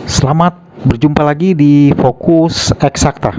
Selamat berjumpa lagi di Fokus Eksakta.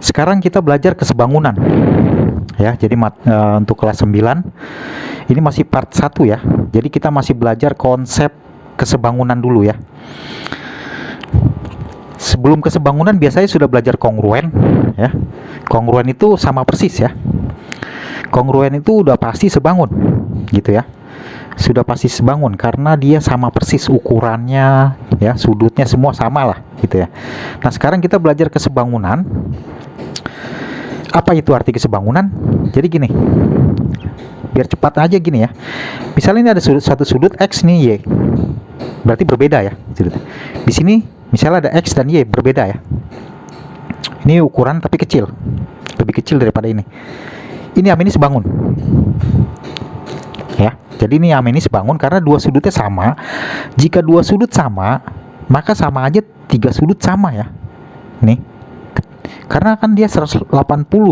Sekarang kita belajar kesebangunan. Ya, jadi untuk kelas 9 ini masih part 1 ya. Jadi kita masih belajar konsep kesebangunan dulu ya. Sebelum kesebangunan biasanya sudah belajar kongruen ya. Kongruen itu sama persis ya. Kongruen itu udah pasti sebangun gitu ya. Sudah pasti sebangun karena dia sama persis ukurannya ya, sudutnya semua sama lah gitu ya. Nah, sekarang kita belajar kesebangunan. Apa itu arti kesebangunan? Jadi gini, biar cepat aja gini ya. Misalnya ini ada satu sudut X nih, Y. Berarti berbeda ya sudutnya. Di sini misalnya ada X dan Y berbeda ya. Ini ukuran tapi kecil. Lebih kecil daripada ini. Ini AM ini sebangun. Ya. Jadi ini AM ini sebangun karena dua sudutnya sama. Jika dua sudut sama, maka sama aja tiga sudut sama ya. Nih. Karena kan dia 180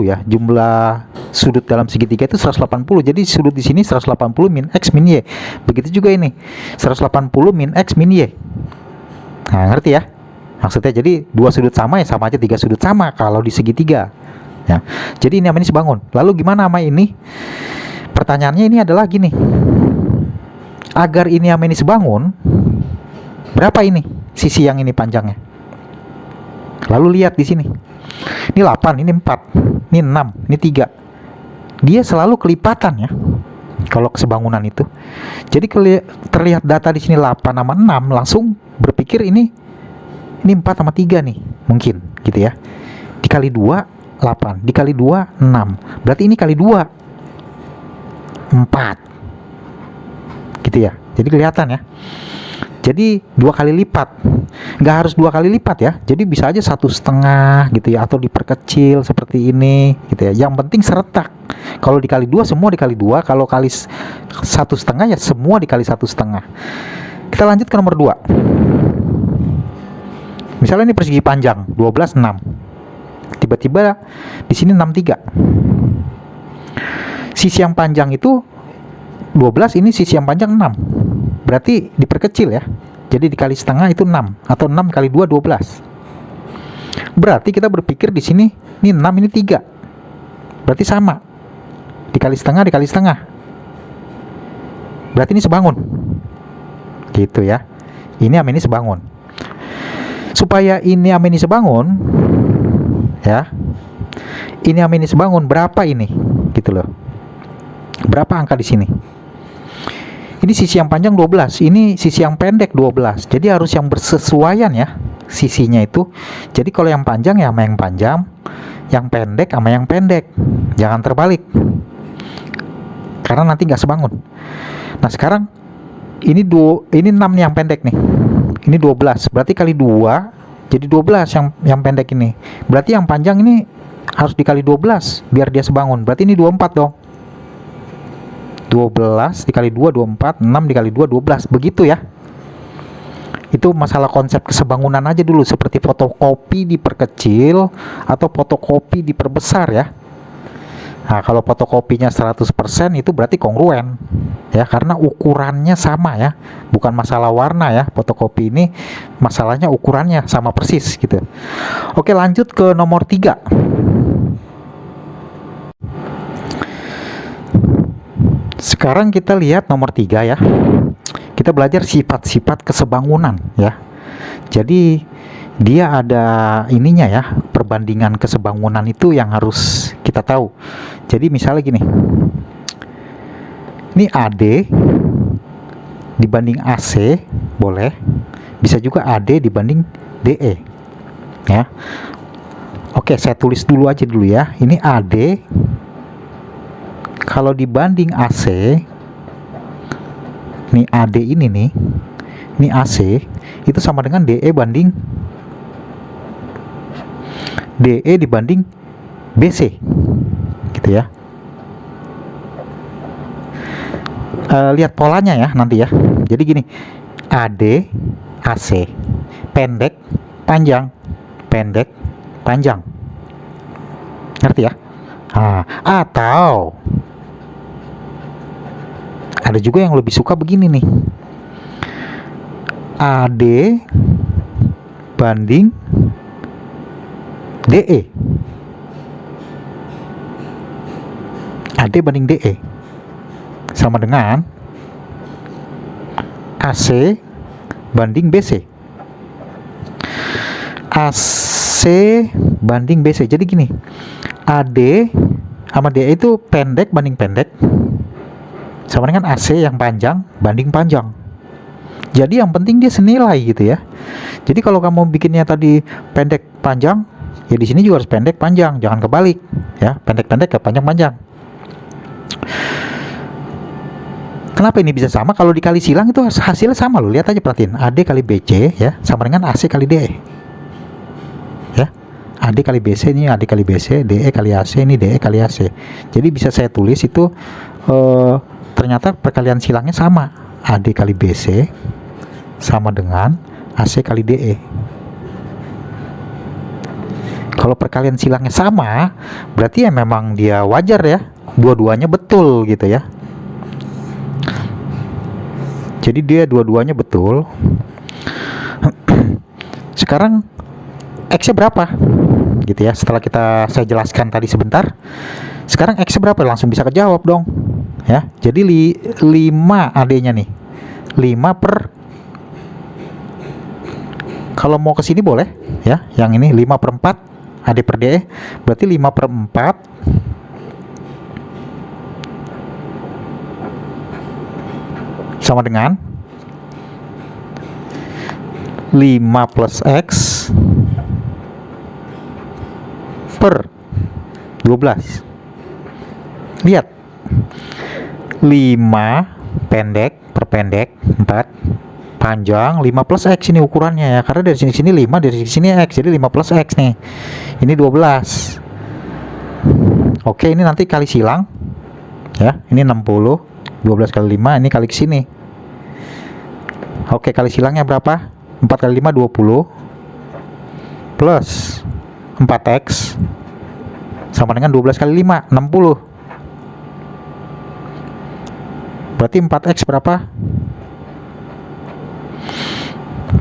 ya, jumlah sudut dalam segitiga itu 180. Jadi sudut di sini 180 min X min Y. Begitu juga ini. 180 min X min Y. Nah, ngerti ya? Maksudnya jadi dua sudut sama ya sama aja tiga sudut sama kalau di segitiga. Ya. Jadi ini AM ini sebangun. Lalu gimana sama ini? Pertanyaannya ini adalah gini. Agar ini AM ini sebangun, berapa ini sisi yang ini panjangnya? Lalu lihat di sini. Ini 8, ini 4, ini 6, ini 3. Dia selalu kelipatan ya. Kalau kesebangunan itu. Jadi terlihat data di sini 8 sama 6, langsung berpikir ini 4 sama 3 nih, mungkin gitu ya. Dikali 2 8, dikali 2 6. Berarti ini kali 2 4. Gitu ya. Jadi kelihatan ya. Jadi 2 kali lipat. Nggak harus 2 kali lipat ya. Jadi bisa aja 1,5 gitu ya, atau diperkecil seperti ini gitu ya. Yang penting seretak. Kalau dikali 2 semua dikali 2, kalau kali 1,5 ya semua dikali 1,5. Kita lanjut ke nomor 2. Misalnya ini persegi panjang 12 6. Tiba-tiba di sini 63. Sisi yang panjang itu 12, ini sisi yang panjang 6. Berarti diperkecil ya. Jadi dikali setengah itu 6, atau 6 kali 2 12. Berarti kita berpikir di sini ini 6 ini 3. Berarti sama. Dikali setengah dikali setengah. Berarti ini sebangun. Gitu ya. Ini AM ini sebangun. Supaya ini AM ini sebangun ya. Ini AM ini sebangun berapa ini? Gitu loh. Berapa angka di sini? Ini sisi yang panjang 12, ini sisi yang pendek 12. Jadi harus yang bersesuaian ya sisinya itu. Jadi kalau yang panjang ya sama yang panjang, yang pendek sama yang pendek. Jangan terbalik. Karena nanti nggak sebangun. Nah, sekarang ini 6 nih yang pendek nih. Ini 12, berarti kali 2 jadi 12 yang pendek ini. Berarti yang panjang ini harus dikali 12 biar dia sebangun. Berarti ini 24 dong. 12 dikali 2 24, 6 dikali 2 12, begitu ya. Itu masalah konsep kesebangunan aja dulu, seperti fotokopi diperkecil atau fotokopi diperbesar ya. Nah, kalau fotokopinya 100% itu berarti kongruen ya, karena ukurannya sama ya. Bukan masalah warna ya, fotokopi ini masalahnya ukurannya sama persis gitu. Oke, lanjut ke nomor 3. Sekarang kita lihat nomor 3 ya. Kita belajar sifat-sifat kesebangunan ya. Jadi dia ada ininya ya, perbandingan kesebangunan itu yang harus kita tahu. Jadi misalnya gini. Ini AD dibanding AC boleh. Bisa juga AD dibanding DE. Ya. Oke, saya tulis dulu aja dulu ya. Ini AD kalau dibanding AC, nih AD ini AC itu sama dengan DE dibanding BC, gitu ya. Lihat polanya ya nanti ya. Jadi gini, AD AC, pendek panjang, pendek panjang, ngerti ya? Atau ada juga yang lebih suka begini nih. AD banding DE. AD banding DE sama dengan AC banding BC. AC banding BC. Jadi gini, AD sama DE itu pendek banding pendek sama dengan AC yang panjang banding panjang. Jadi yang penting dia senilai gitu ya. Jadi kalau kamu bikinnya tadi pendek panjang, ya di sini juga harus pendek panjang, jangan kebalik ya, pendek-pendek ke panjang-panjang. Kenapa ini bisa sama? Kalau dikali silang itu hasilnya sama loh. Lihat aja, perhatiin. AD kali BC ya sama dengan AC kali DE. Ya. AD kali BC ini AD kali BC, DE kali AC ini DE kali AC. Jadi bisa saya tulis itu ternyata perkalian silangnya sama. AD kali BC sama dengan AC kali DE. Kalau perkalian silangnya sama, berarti ya memang dia wajar ya, dua-duanya betul gitu ya. Jadi dia dua-duanya betul. Sekarang X-nya berapa? Gitu ya. Setelah saya jelaskan tadi sebentar, sekarang X-nya berapa? Langsung bisa kejawab dong. Ya. Jadi 5 AD-nya nih. 5 per, kalau mau ke sini boleh ya. Yang ini 5 per 4 AD per DE, berarti 5 per 4 sama dengan 5 plus X per 12. Lihat, 5 pendek per pendek 4, panjang 5 plus X ini ukurannya ya, karena dari sini ke sini 5, dari sini X, jadi 5 plus X nih. Ini 12. Oke, ini nanti kali silang ya, ini 60, 12 kali 5, ini kali ke sini. Oke, kali silangnya berapa? 4 kali 5 20 plus 4X sama dengan 12 kali 5 60. Berarti 4X berapa?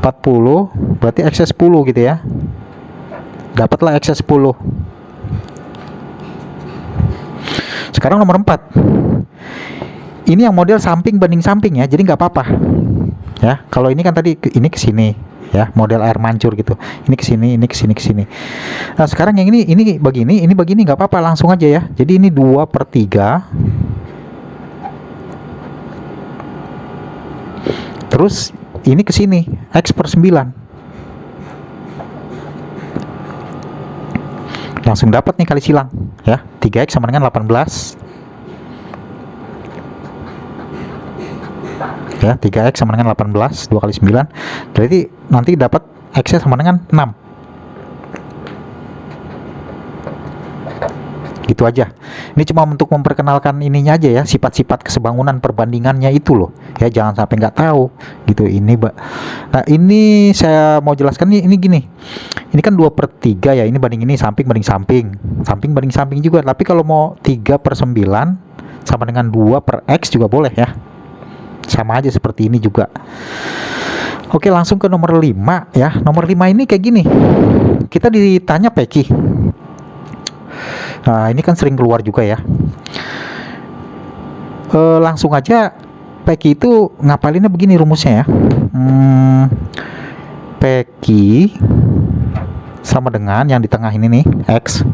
40. Berarti X 10 gitu ya. Dapatlah X 10. Sekarang nomor 4. Ini yang model samping banding samping ya, jadi nggak apa-apa ya. Kalau ini kan tadi ini ke sini ya, model air mancur gitu. Ini ke sini, ini ke sini, ke sini. Nah, sekarang yang ini begini, ini begini, nggak apa-apa, langsung aja ya. Jadi ini 2/3. Terus ini ke sini, X per 9. Langsung dapat nih kali silang ya. 3X sama dengan 18. Ya, 3X sama dengan 18, 2 kali 9. Berarti nanti dapat X-nya sama dengan 6. Gitu aja. Ini cuma untuk memperkenalkan ininya aja ya, sifat-sifat kesebangunan perbandingannya itu loh. Ya, jangan sampai nggak tahu gitu ini, Mbak. Nah, ini saya mau jelaskan nih, ini gini. Ini kan 2/3 ya, ini banding ini, samping banding samping. Samping banding samping juga, tapi kalau mau 3/9 sama dengan 2 per X juga boleh ya. Sama aja seperti ini juga. Oke, langsung ke nomor 5 ya. Nomor 5 ini kayak gini. Kita ditanya Peki. Nah, ini kan sering keluar juga ya. Langsung aja Peki itu ngapalinnya begini rumusnya ya. Peki sama dengan yang di tengah ini nih, X.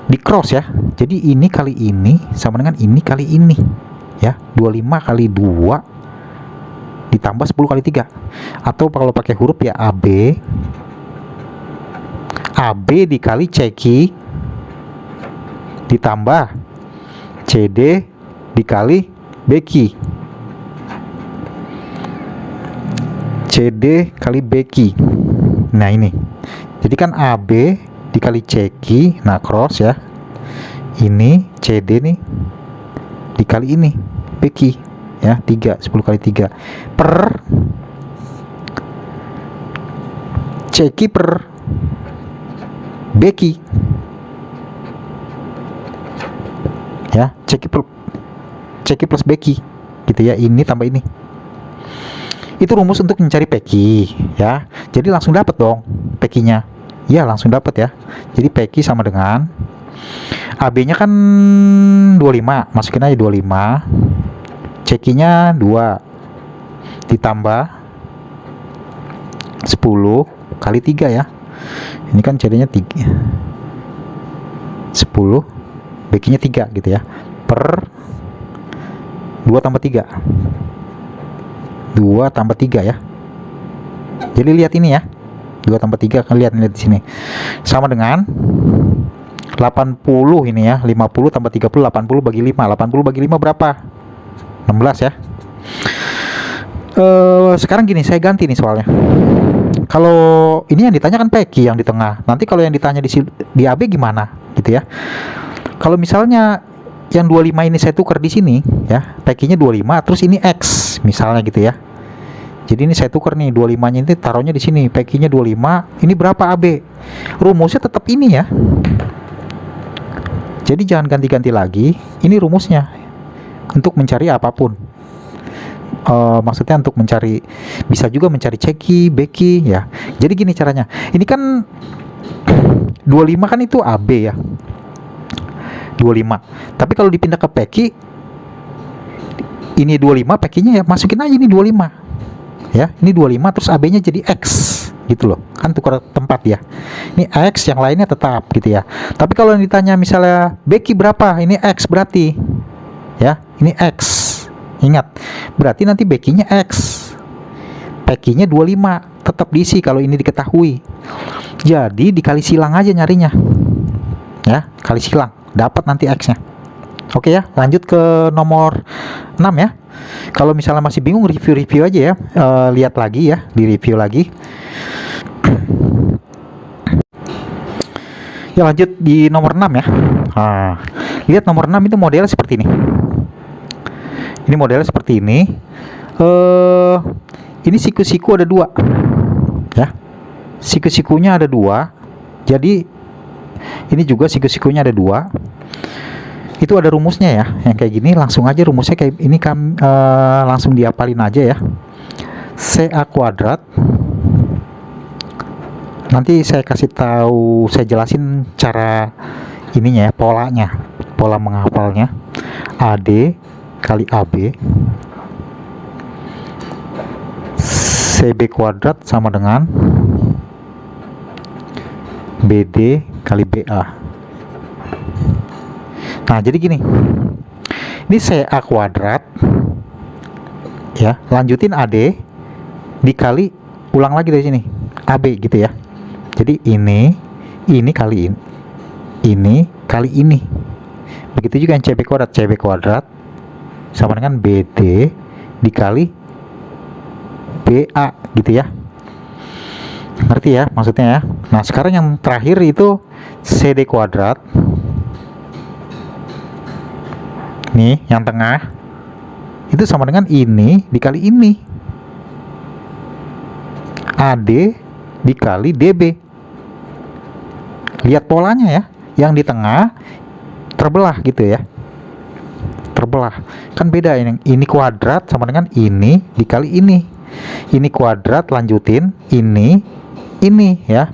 Di cross ya. Jadi ini kali ini sama dengan ini kali ini. Ya, 25 kali 2 ditambah 10 kali 3. Atau kalau pakai huruf ya AB dikali CQ ditambah CD dikali BQ. CD kali BQ. Nah, ini. Jadi kan AB dikali CQ, nah cross ya. Ini CD nih dikali ini BQ ya, 3, 10 kali 3 per CQ per BQ ya, CQ plus BQ gitu ya, ini tambah ini. Itu rumus untuk mencari PQ ya. Jadi langsung dapat dong PQ-nya. Ya, langsung dapat ya. Jadi PQ sama dengan AB-nya kan 25, masukin aja 25. CQ-nya 2 ditambah 10 kali 3 ya. Ini kan CD-nya 3. 10, BQ-nya 3 gitu ya. Per 2 tambah 3. 2 tambah 3 ya. Jadi lihat ini ya. 2 tambah 3 kan lihat di sini. Sama dengan 80 ini ya. 50 tambah 30, 80 bagi 5. 80 bagi 5 berapa? 16 ya. Sekarang gini, saya ganti nih soalnya. Kalau ini yang ditanya kan PQ yang di tengah. Nanti kalau yang ditanya di AB gimana gitu ya. Kalau misalnya yang 25 ini saya tukar di sini ya, PQ-nya 25, terus ini X misalnya gitu ya. Jadi ini saya tukar nih 25-nya ini taruhnya di sini, PQ-nya 25, ini berapa AB? Rumusnya tetap ini ya. Jadi jangan ganti-ganti lagi. Ini rumusnya untuk mencari apapun. Maksudnya untuk mencari, bisa juga mencari CQ, BQ ya. Jadi gini caranya. Ini kan 25 kan itu AB ya. 25. Tapi kalau dipindah ke PQ, ini 25, PQ-nya ya masukin aja ini 25. Ya, ini 25 terus AB-nya jadi X gitu loh. Kan tukar tempat ya. Ini X, yang lainnya tetap gitu ya. Tapi kalau ditanya misalnya BQ berapa? Ini X berarti. Ya, ini X. Ingat, berarti nanti BQ-nya X. PQ-nya 25, tetap diisi kalau ini diketahui. Jadi dikali silang aja nyarinya. Ya, kali silang, dapat nanti X-nya. Oke ya, lanjut ke nomor 6 ya. Kalau misalnya masih bingung, review-review aja ya. Lihat lagi ya, di review lagi. Ya, lanjut di nomor 6 ya. Lihat nomor 6 itu modelnya seperti ini. Ini modelnya seperti ini. Ini siku-siku ada 2 ya. Siku-sikunya ada 2. Jadi ini juga siku-sikunya ada 2. Itu ada rumusnya ya. Yang kayak gini langsung aja rumusnya kayak ini, langsung diapalin aja ya. CA kuadrat. Nanti saya kasih tahu, saya jelasin cara ininya ya, polanya, pola menghafalnya. AD kali AB CB kuadrat sama dengan BD kali BA. Nah, jadi gini. Ini CA kuadrat ya, lanjutin AD dikali, ulang lagi dari sini AB gitu ya. Jadi ini kali ini kali ini. Begitu juga yang CB kuadrat sama dengan BD dikali BA gitu ya. Ngerti ya maksudnya ya. Nah, sekarang yang terakhir itu CD kuadrat. Nih, yang tengah itu sama dengan ini dikali ini. AD dikali DB. Lihat polanya ya. Yang di tengah terbelah gitu ya. Terbelah. Kan beda ini kuadrat sama dengan ini dikali ini. Ini kuadrat lanjutin ini ya.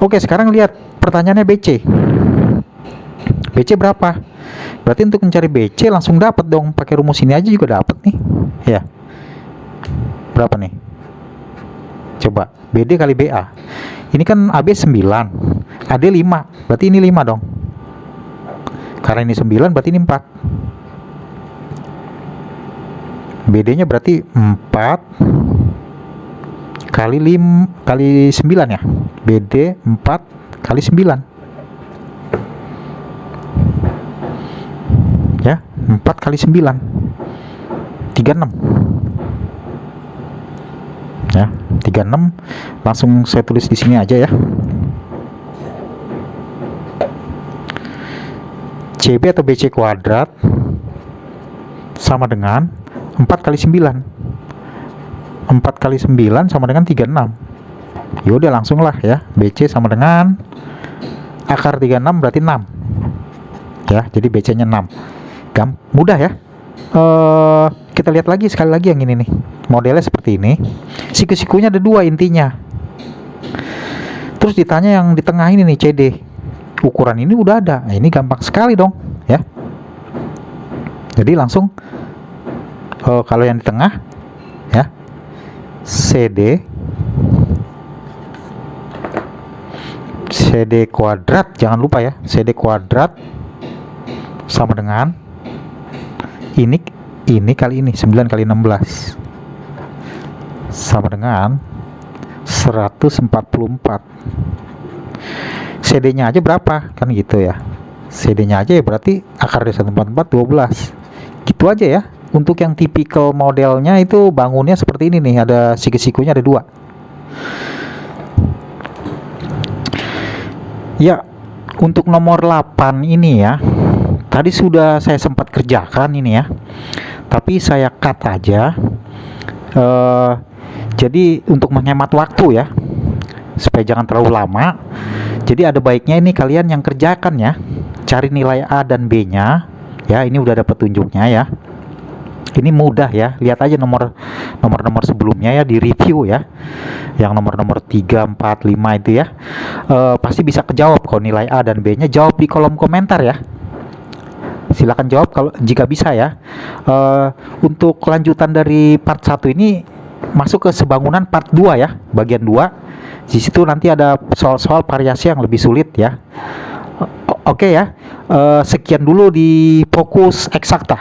Oke, sekarang lihat pertanyaannya BC. BC berapa? Berarti untuk mencari BC langsung dapat dong, pakai rumus ini aja juga dapat nih. Ya. Berapa nih? Coba BD kali BA. Ini kan AB 9, AD 5. Berarti ini 5 dong. Karena ini 9 berarti ini 4. BD-nya berarti 4 kali 5 kali 9 ya. BD 4 kali 9. Ya, 4 kali 9. 36. Ya, 36. Langsung saya tulis di sini aja ya. CB atau BC kuadrat sama dengan 4 kali 9. 4 kali 9 sama dengan 36. Yaudah langsung lah ya. BC sama dengan akar 36 berarti 6. Ya, jadi BC-nya 6. Mudah ya. Kita lihat lagi sekali lagi yang ini nih, modelnya seperti ini. Siku-sikunya ada 2 intinya. Terus ditanya yang di tengah ini nih, CD, ukuran ini udah ada. Nah, ini gampang sekali dong ya. Jadi langsung kalau yang di tengah ya, CD kuadrat, jangan lupa ya, CD kuadrat sama dengan ini kali ini 9 kali 16 sama dengan 144. CD-nya aja berapa kan gitu ya. CD-nya aja ya berarti akar dari 144 12. Gitu aja ya. Untuk yang tipikal modelnya itu bangunnya seperti ini nih, ada siku-sikunya ada 2. Ya, untuk nomor 8 ini ya, tadi sudah saya sempat kerjakan ini ya, tapi saya cut aja. Jadi untuk menghemat waktu ya, supaya jangan terlalu lama, jadi ada baiknya ini kalian yang kerjakan ya, cari nilai A dan B nya ya. Ini udah ada petunjuknya ya, ini mudah ya, lihat aja nomor sebelumnya ya, di review ya, yang nomor 3, 4, 5 itu ya. Pasti bisa kejawab kalau nilai A dan B nya. Jawab di kolom komentar ya, silakan jawab kalau jika bisa ya. Untuk kelanjutan dari part 1 ini masuk ke sebangunan part 2 ya, bagian 2. Di situ nanti ada soal-soal variasi yang lebih sulit ya. Oke ya. Sekian dulu di Fokus Eksakta.